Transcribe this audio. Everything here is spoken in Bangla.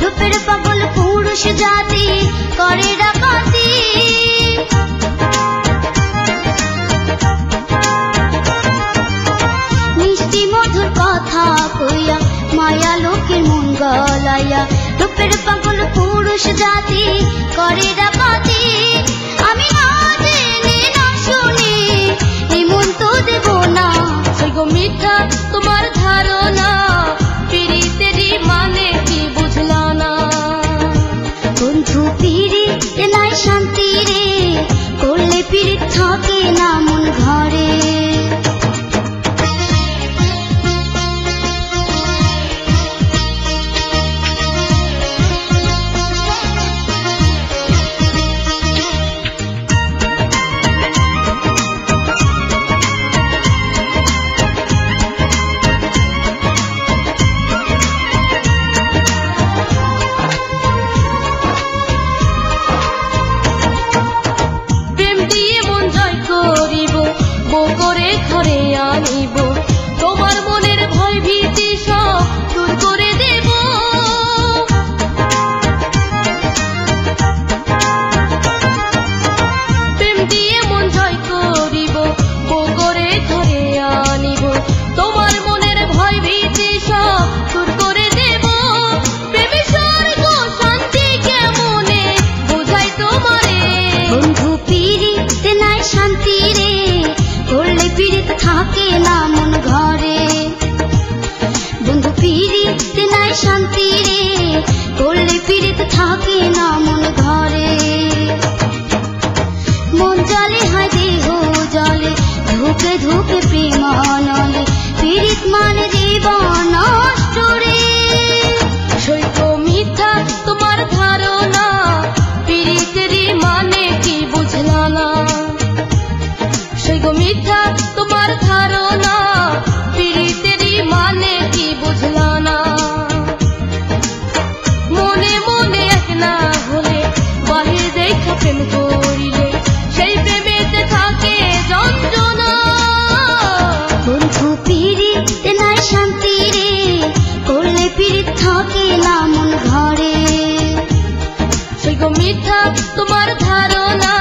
রূপের পাগল পুরুষ জাতি করে ডাকাতি। মিষ্টি মধুর কথা কইয়া মায়া লোকের মন গলাইয়া রূপের পাগল পুরুষ জাতি করে ডাকাতি। আমি না জেনে না শুনে এমন তো দেব না। সৈগো মিথ্যা তোমার ধারণা, পিরিতেরই মানে কি বুঝলা না। বন্ধু পিরিতে নাই শান্তি রে, করলে পিরিত থাকে না মন ঘরে। করে ঘরে আনিব, তোমার মনের ভয় ভীতি সব দূর করে দেব। প্রেম দিয়ে মন জয় করিব, বউ করে ঘরে আনিব, তোমার মনের ভয় ভীতি সব দূর করে দেব। প্রেমে স্বর্গ শান্তি কেমনে বোঝাই তোমারে। বন্ধু পিরিতে নাই শান্তি রে, করলে পিরিত থাকে না মন ঘরে। বন্ধু পিরিতে নাই শান্তি রে, করলে পিরিত থাকে না মন ঘরে। মন জলে হয় দেহ জলে, ধুকে ধুকে প্রেম নলে, পিরিত মানে জীবন নষ্ট রে। সৈকো মিথ্যা তোমার ধারণা, পিরিতেরই মানে কি বুঝলা না। সৈগো মিথ্যা তোমার ধারণা, পিরিতেরই মানে কি বুঝলা না। মনে মনে এক না হলে, বাহির দেখা প্রেম করিলে, সেই প্রেমেতে থাকে যন্ত্রণা। বন্ধু পিরিতে নাই শান্তি রে, করলে পিরিত থাকে না মন ঘরে। সৈগো মিথ্যা তোমার ধারণা,